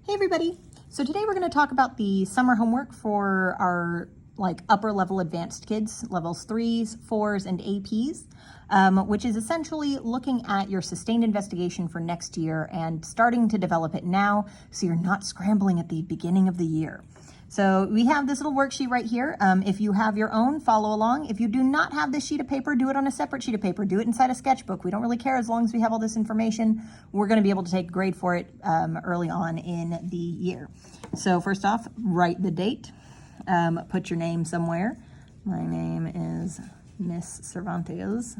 Hey everybody! So today we're going to talk about the summer homework for our upper level advanced kids, levels 3s, 4s, and APs, which is essentially looking at your sustained investigation for next year and starting to develop it now so you're not scrambling at the beginning of the year. So we have this little worksheet right here. If you have your own, follow along. If you do not have this sheet of paper, do it on a separate sheet of paper. Do it inside a sketchbook. We don't really care as long as we have all this information. We're going to be able to take a grade for it early on in the year. So first off, write the date. Put your name somewhere. My name is Miss Cervantes.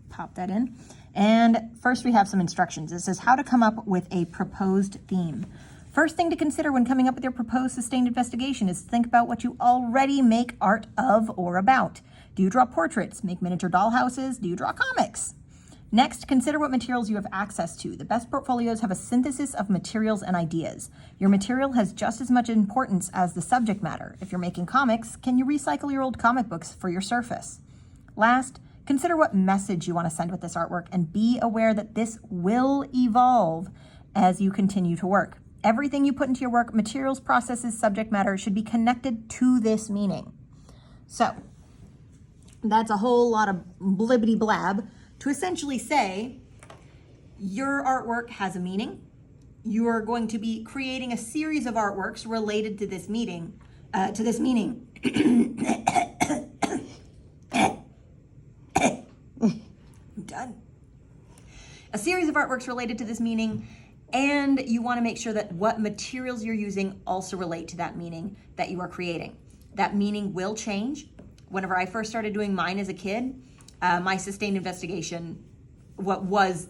Pop that in. And first we have some instructions. It says how to come up with a proposed theme. First thing to consider when coming up with your proposed sustained investigation is to think about what you already make art of or about. Do you draw portraits, make miniature dollhouses? Do you draw comics? Next, consider what materials you have access to. The best portfolios have a synthesis of materials and ideas. Your material has just as much importance as the subject matter. If you're making comics, can you recycle your old comic books for your surface? Last, consider what message you want to send with this artwork and be aware that this will evolve as you continue to work. Everything you put into your work, materials, processes, subject matter, should be connected to this meaning. So that's a whole lot of blibbity blab to essentially say your artwork has a meaning. You are going to be creating a series of artworks related to this meaning. I'm done. A series of artworks related to this meaning. And you want to make sure that what materials you're using also relate to that meaning that you are creating. That meaning will change. Whenever I first started doing mine as a kid, my sustained investigation, what was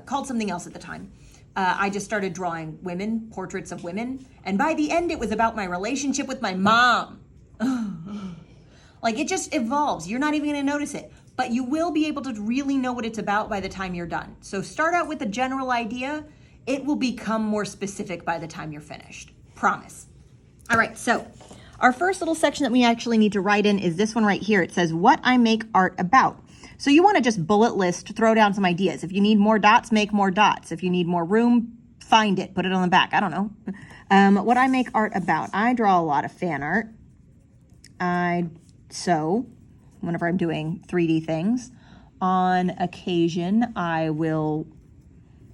called something else at the time, I just started drawing women, portraits of women. And by the end, it was about my relationship with my mom. Like it just evolves. You're not even going to notice it. But you will be able to really know what it's about by the time you're done. So start out with a general idea. It will become more specific by the time you're finished. Promise. All right, so our first little section that we actually need to write in is this one right here. It says, what I make art about. So you want to just bullet list, throw down some ideas. If you need more dots, make more dots. If you need more room, find it, put it on the back. I don't know. What I make art about. I draw a lot of fan art. I sew whenever I'm doing 3D things. On occasion, I will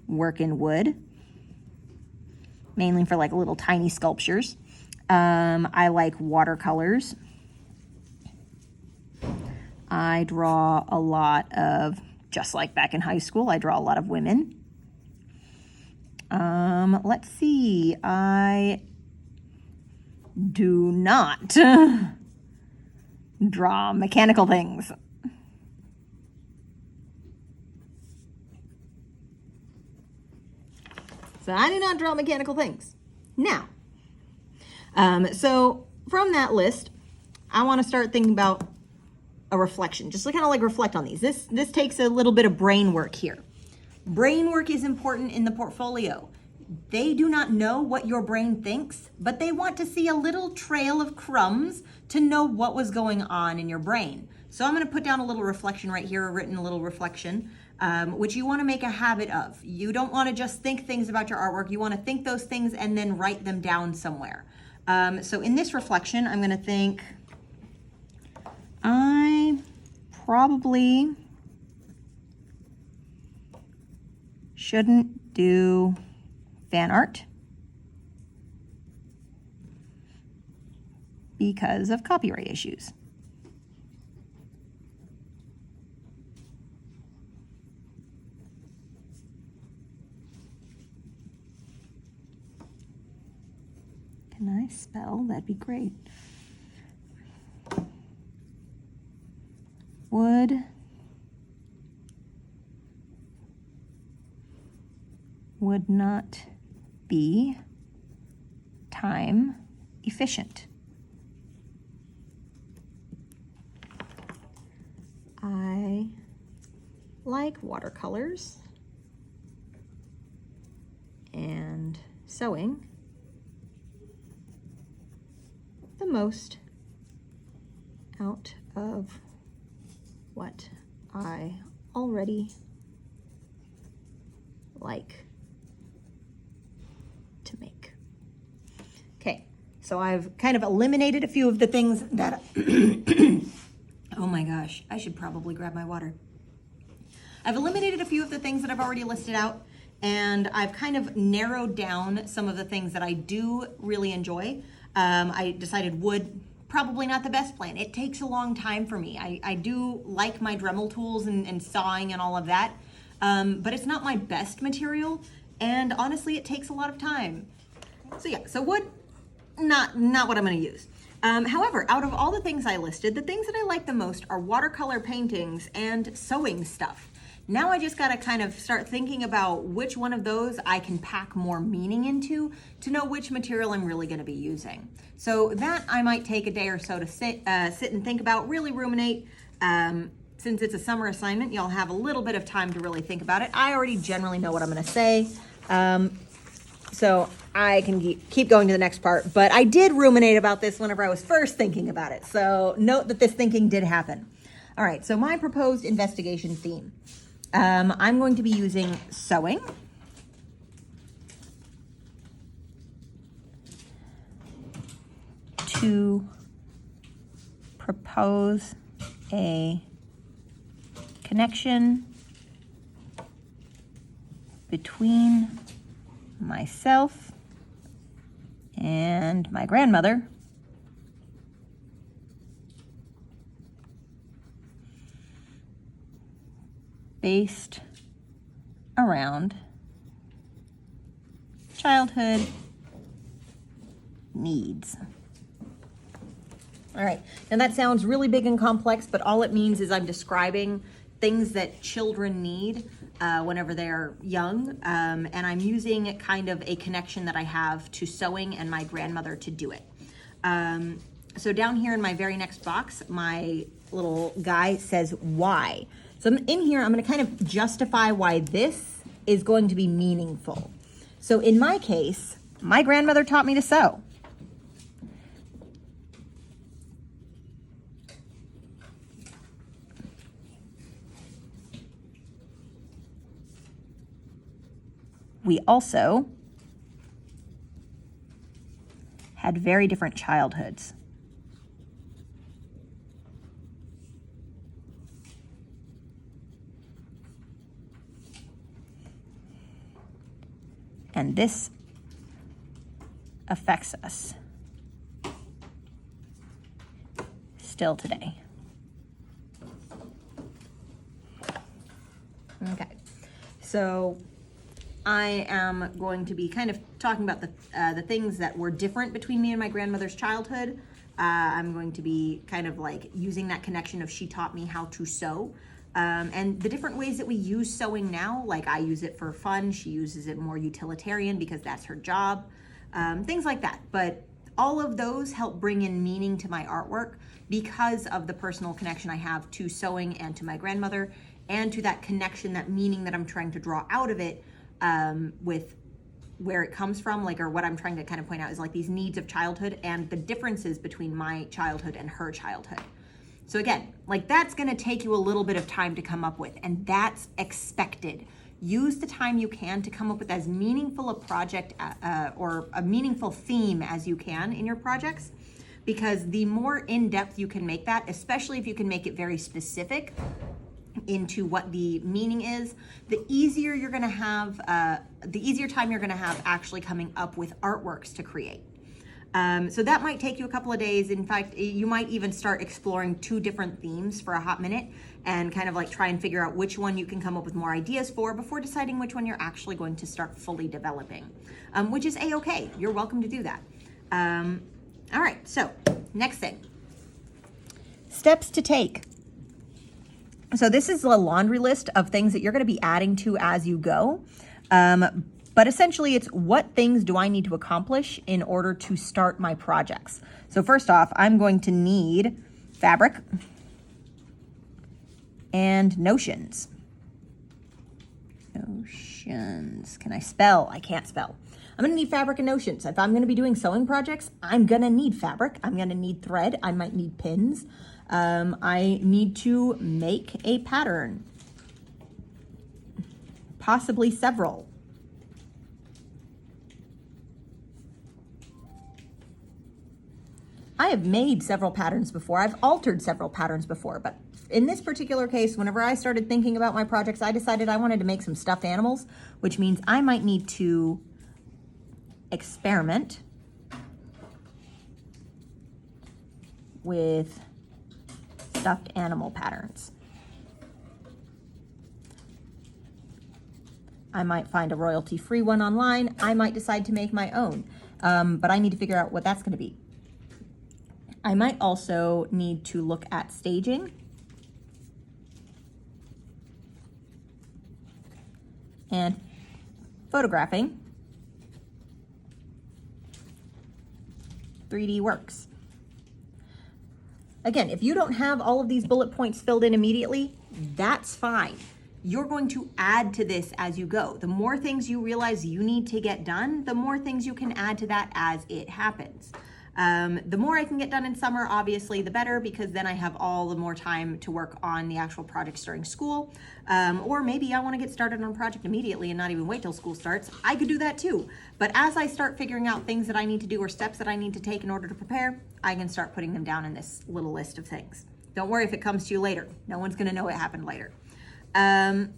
work in wood, mainly for like little tiny sculptures. I like watercolors. I draw a lot of, just like back in high school, I draw a lot of women. Let's see, I do not draw mechanical things. So I do not draw mechanical things. Now, so from that list, I want to start thinking about a reflection, just to kind of like reflect on these. This takes a little bit of brain work here. Brain work is important in the portfolio. They do not know what your brain thinks, but they want to see a little trail of crumbs to know what was going on in your brain. So I'm going to put down a little reflection right here, a written little reflection. Which you want to make a habit of. You don't want to just think things about your artwork. You want to think those things and then write them down somewhere. So in this reflection, I'm going to think, I probably shouldn't do fan art because of copyright issues. Can I spell? That'd be great. Would not be time efficient. I like watercolors and sewing the most out of what I already like. So I've kind of eliminated a few of the things that, oh my gosh, I should probably grab my water. I've eliminated a few of the things that I've already listed out, and I've kind of narrowed down some of the things that I do really enjoy. I decided wood, probably not the best plan. It takes a long time for me. I do like my Dremel tools and sawing and all of that, but it's not my best material, and honestly, it takes a lot of time. So yeah, so wood, not what I'm gonna use. However, out of all the things I listed, the things that I like the most are watercolor paintings and sewing stuff. Now I just gotta kind of start thinking about which one of those I can pack more meaning into to know which material I'm really gonna be using. So that I might take a day or so to sit and think about, really ruminate. Since it's a summer assignment, you'll have a little bit of time to really think about it. I already generally know what I'm gonna say. So I can keep going to the next part, but I did ruminate about this whenever I was first thinking about it. So note that this thinking did happen. All right, so my proposed investigation theme. I'm going to be using sewing, to propose a connection between myself and my grandmother based around childhood needs. All right, now that sounds really big and complex, but all it means is I'm describing things that children need whenever they're young, and I'm using kind of a connection that I have to sewing and my grandmother to do it. So down here in my very next box, my little guy says why. So in here, I'm gonna kind of justify why this is going to be meaningful. So in my case, my grandmother taught me to sew. We also had very different childhoods. And this affects us still today. Okay, so I am going to be kind of talking about the things that were different between me and my grandmother's childhood. I'm going to be kind of like using that connection of she taught me how to sew. And the different ways that we use sewing now, like I use it for fun, she uses it more utilitarian because that's her job, things like that. But all of those help bring in meaning to my artwork because of the personal connection I have to sewing and to my grandmother, and to that connection, that meaning that I'm trying to draw out of it with where it comes from, like, or what I'm trying to kind of point out is like these needs of childhood and the differences between my childhood and her childhood. So again, like that's gonna take you a little bit of time to come up with, and that's expected. Use the time you can to come up with as meaningful a project or a meaningful theme as you can in your projects, because the more in-depth you can make that, especially if you can make it very specific into what the meaning is, the easier you're gonna have, the easier time you're gonna have actually coming up with artworks to create. So that might take you a couple of days. In fact, you might even start exploring 2 different themes for a hot minute and kind of like try and figure out which one you can come up with more ideas for before deciding which one you're actually going to start fully developing, which is a-okay. You're welcome to do that. All right, so next thing, steps to take. So this is a laundry list of things that you're gonna be adding to as you go. But essentially it's what things do I need to accomplish in order to start my projects. So first off, I'm going to need fabric and notions. Notions, can I spell? I can't spell. I'm gonna need fabric and notions. If I'm gonna be doing sewing projects, I'm gonna need fabric, I'm gonna need thread, I might need pins. I need to make a pattern, possibly several. I have made several patterns before. I've altered several patterns before, but in this particular case, whenever I started thinking about my projects, I decided I wanted to make some stuffed animals, which means I might need to experiment with stuffed animal patterns. I might find a royalty-free one online. I might decide to make my own, but I need to figure out what that's going to be. I might also need to look at staging and photographing 3D works. Again, if you don't have all of these bullet points filled in immediately, that's fine. You're going to add to this as you go. The more things you realize you need to get done, the more things you can add to that as it happens. The more I can get done in summer, obviously, the better, because then I have all the more time to work on the actual projects during school. Or maybe I want to get started on a project immediately and not even wait till school starts. I could do that too. But as I start figuring out things that I need to do or steps that I need to take in order to prepare, I can start putting them down in this little list of things. Don't worry if it comes to you later. No one's going to know it happened later. All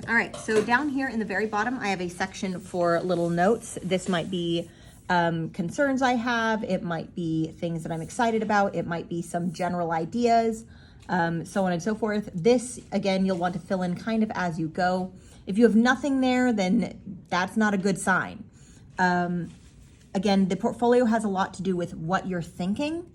right, so down here in the very bottom, I have a section for little notes. This might be concerns I have. It might be things that I'm excited about. It might be some general ideas, so on and so forth. This, again, you'll want to fill in kind of as you go. If you have nothing there, then that's not a good sign. Again, the portfolio has a lot to do with what you're thinking,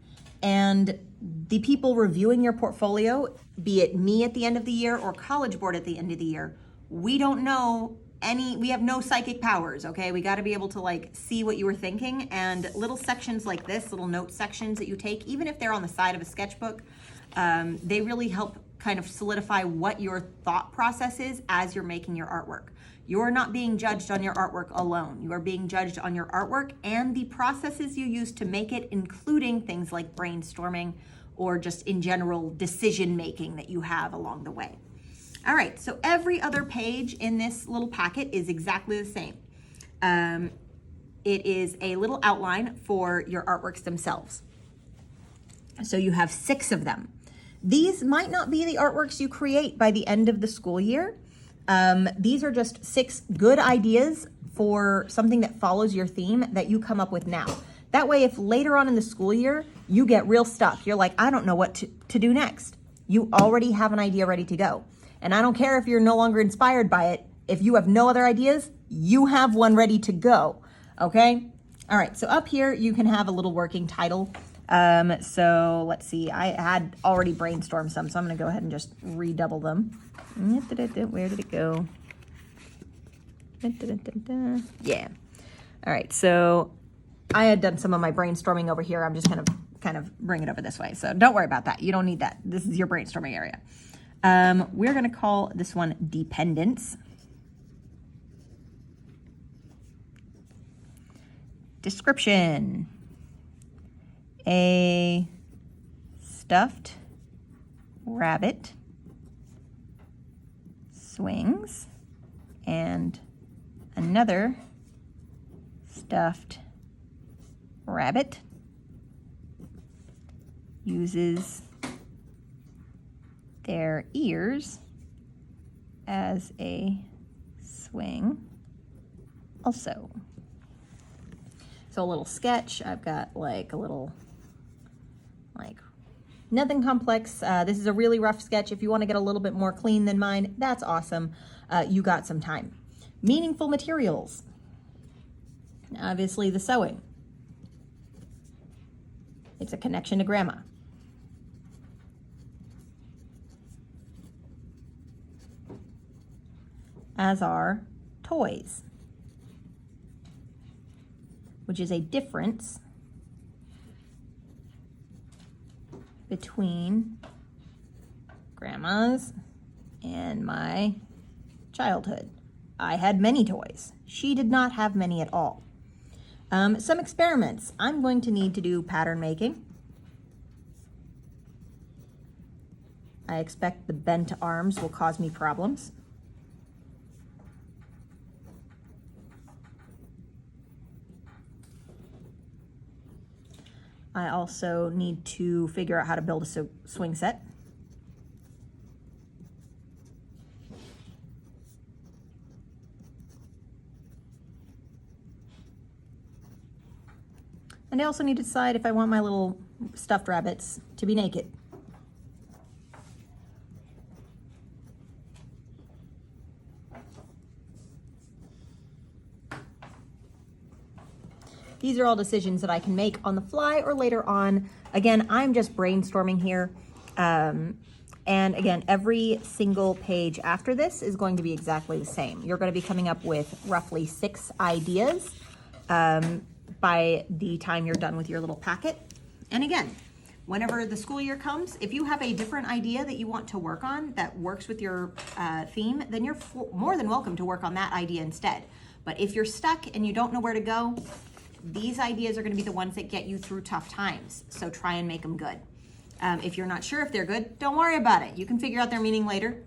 and the people reviewing your portfolio, be it me at the end of the year or College Board at the end of the year, we don't know we have no psychic powers, okay? We got to be able to like see what you were thinking, and little sections like this, little note sections that you take, even if they're on the side of a sketchbook, they really help kind of solidify what your thought process is as you're making your artwork. You're not being judged on your artwork alone. You are being judged on your artwork and the processes you use to make it, including things like brainstorming or just in general decision making that you have along the way. All right, so every other page in this little packet is exactly the same. It is a little outline for your artworks themselves. So you have 6 of them. These might not be the artworks you create by the end of the school year. These are just 6 good ideas for something that follows your theme that you come up with now. That way, if later on in the school year, you get real stuck, you're like, I don't know what to do next. You already have an idea ready to go. And I don't care if you're no longer inspired by it. If you have no other ideas, you have one ready to go, okay? All right, so up here, you can have a little working title. So let's see, I had already brainstormed some, so I'm gonna go ahead and just redouble them. Where did it go? Yeah. All right, so I had done some of my brainstorming over here. I'm just gonna kind of bring it over this way. So don't worry about that. You don't need that. This is your brainstorming area. We're going to call this one Dependence. Description. A stuffed rabbit swings and another stuffed rabbit uses their ears as a swing also. So a little sketch. I've got like a little, like nothing complex. This is a really rough sketch. If you want to get a little bit more clean than mine, that's awesome. You got some time. Meaningful materials. Obviously the sewing. It's a connection to grandma. As are toys, which is a difference between grandma's and my childhood. I had many toys. She did not have many at all. Some experiments. I'm going to need to do pattern making. I expect the bent arms will cause me problems. I also need to figure out how to build a swing set. And I also need to decide if I want my little stuffed rabbits to be naked. These are all decisions that I can make on the fly or later on. Again, I'm just brainstorming here. And again, every single page after this is going to be exactly the same. You're going to be coming up with roughly 6 ideas by the time you're done with your little packet. And again, whenever the school year comes, if you have a different idea that you want to work on that works with your theme, then you're more than welcome to work on that idea instead. But if you're stuck and you don't know where to go, these ideas are going to be the ones that get you through tough times. So try and make them good. If you're not sure if they're good, don't worry about it. You can figure out their meaning later.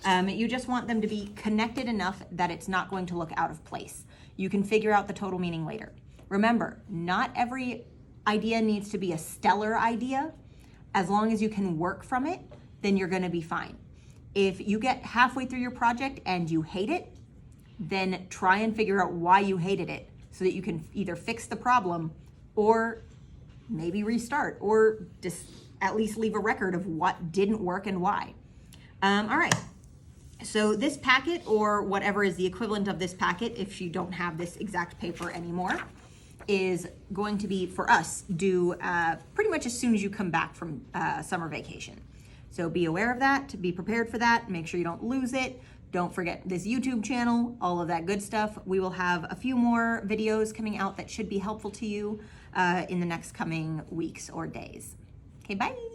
You just want them to be connected enough that it's not going to look out of place. You can figure out the total meaning later. Remember, not every idea needs to be a stellar idea. As long as you can work from it, then you're going to be fine. If you get halfway through your project and you hate it, then try and figure out why you hated it, so that you can either fix the problem or maybe restart, or just at least leave a record of what didn't work and why. All right, so this packet, or whatever is the equivalent of this packet if you don't have this exact paper anymore, is going to be, for us, due pretty much as soon as you come back from summer vacation. So be aware of that, be prepared for that, make sure you don't lose it. Don't forget this YouTube channel, all of that good stuff. We will have a few more videos coming out that should be helpful to you in the next coming weeks or days. Okay, bye.